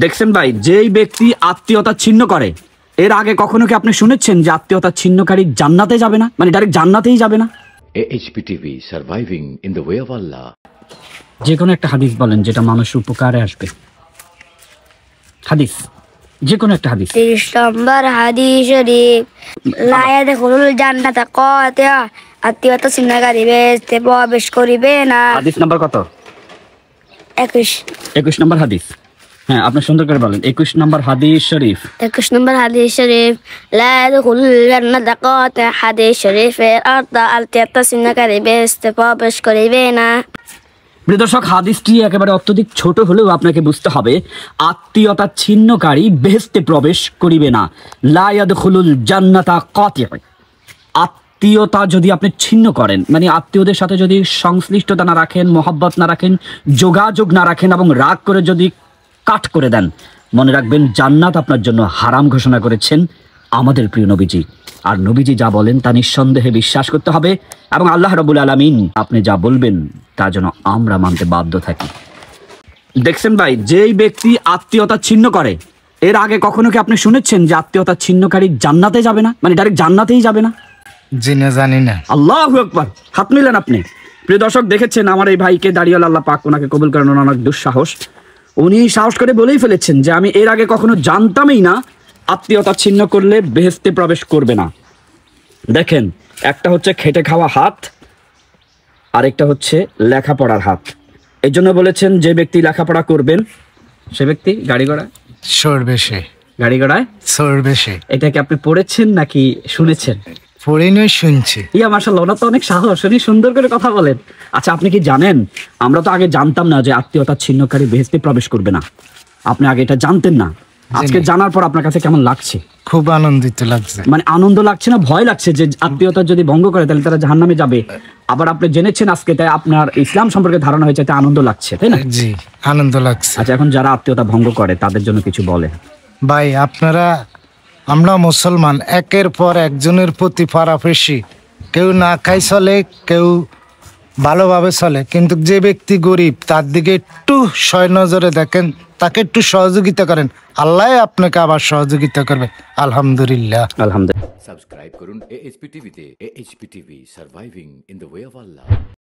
দেখছেন ভাই, যেই ব্যক্তি আত্মীয়তা ছিন্ন করে, এর আগে কখনো কি আপনি শুনেছেন যে আত্মীয়তা ছিন্নকারী জান্নাতে যাবে না, মানে ডাইরেক্ট জান্নাতেই যাবে না? AHPTV, surviving in the way of Allah. যে কোনো একটা হাদিস বলেন যেটা মানুষ উপকারে আসবে। হাদিস, যে কোনো একটা হাদিস। 30 নম্বর হাদিস শরীফ, লা ইয়াদখুলুল জান্নাতা কাতিআ, আত্মীয়তা ছিন্নকারী বেহেশতে প্রবেশ করিবে না। হাদিস নাম্বার কত? 21 নম্বর হাদিস। হ্যাঁ, আপনি সুন্দর করে বলেন। 21 নম্বর হাদিস শরীফ। 21 নম্বর হাদিস শরীফ, লা ইয়াদখুলুল জান্নাতা কাতিআ, হাদিস শরীফের অর্থ আত্মীয়তা ছিন্নকারী বেহেশতে প্রবেশ করিবে না। প্রিয় দর্শক, হাদিসটি একেবারে অত্যধিক ছোট হলেও আপনাকে বুঝতে হবে, আত্মীয়তা ছিন্নকারী বেহেশতে প্রবেশ করিবে না। লা ইয়াদখুলুল জান্নাতা কাতিআ। আত্মীয়তা যদি আপনি ছিন্ন করেন, মানে আত্মীয়দের সাথে যদি সংশ্লিষ্টতা না রাখেন, মহব্বত না রাখেন, যোগাযোগ না রাখেন এবং রাগ করে যদি কাট করে দেন, মনে রাখবেন জান্নাত আপনার জন্য হারাম ঘোষণা করেছেন আমাদের প্রিয় নবীজি। আর নবীজি যা বলেন তা নিঃসন্দেহে বিশ্বাস করতে হবে এবং আল্লাহ রাব্বুল আলামিন আপনি যা বলবেন তা যেন আমরা মানতে বাধ্য থাকি। দেখছেন ভাই, যেই ব্যক্তি আত্মীয়তা ছিন্ন করে, এর আগে কখনো কি আপনি শুনেছেন যে আত্মীয়তা ছিন্নকারী জান্নাতে যাবে না, মানে ডাইরেক্ট জান্নাতেই যাবে না? জি না, জানি না। আল্লাহু আকবার, হাত মিলেন আপনি। প্রিয় দর্শক, দেখেছেন আমার এই ভাইকে দাঁড়িয়ে আল্লাহ পাক ওনাকে কবুল করেন, অনেক দুঃসাহস। উনি সাহস করে বলেই ফেলেছেন যে আমি এর আগে কখনো জানতামই না আত্মীয়তা ছিন্ন করলে বেহেশতে প্রবেশ করবে না। দেখেন, একটা হচ্ছে খেটে খাওয়া হাত, আরেকটা হচ্ছে লেখাপড়ার হাত। এই জন্য বলেছেন যে ব্যক্তি লেখাপড়া করবেন সে ব্যক্তি গাড়ি ঘোড়ায় সরবে সে, গাড়ি ঘোড়ায় সরবে সে। এটা কি আপনি পড়েছেন নাকি শুনেছেন? পড়ে নয়, শুনছি। ইয়া মাশাআল্লাহ, ওনার তো অনেক সাহস, উনি সুন্দর করে কথা বলেন। আচ্ছা, আপনি কি জানেন, আমরা তো আগে জানতাম না যে আত্মীয়তা ছিন্নকারী বেহেশতে প্রবেশ করবে না। আপনি আগে এটা জানতেন না, আজকে জানার পর আপনার কাছে কেমন লাগছে? খুব আনন্দিত লাগছে। মানে আনন্দ লাগছে না ভয় লাগছে যে আত্মীয়তা যদি ভঙ্গ করে তাহলে তারা জাহান্নামে যাবে? আবার আপনি জেনেছেন আজকে, তাই আপনার ইসলাম সম্পর্কে ধারণা হয়েছে, তাই আনন্দ লাগছে, তাই না? জি, আনন্দ লাগছে। আচ্ছা, এখন যারা আত্মীয়তা ভঙ্গ করে তাদের জন্য কিছু বলে। ভাই, আমরা মুসলমান, একের পর একজনের প্রতি পারাফেসি। কেউ না খাই চলে, কেউ ভালোভাবে চলে, কিন্তু যে ব্যক্তি গরিব তার দিকে একটু সয় নজরে দেখেন, তাকে একটু সহযোগিতা করেন, আল্লাহ আপনাকে আবার সহযোগিতা করবে। আলহামদুলিল্লাহ। আলহামদুলিল্লাহ। Subscribe করুন AHPTV তে। AHPTV, surviving in the way of Allah.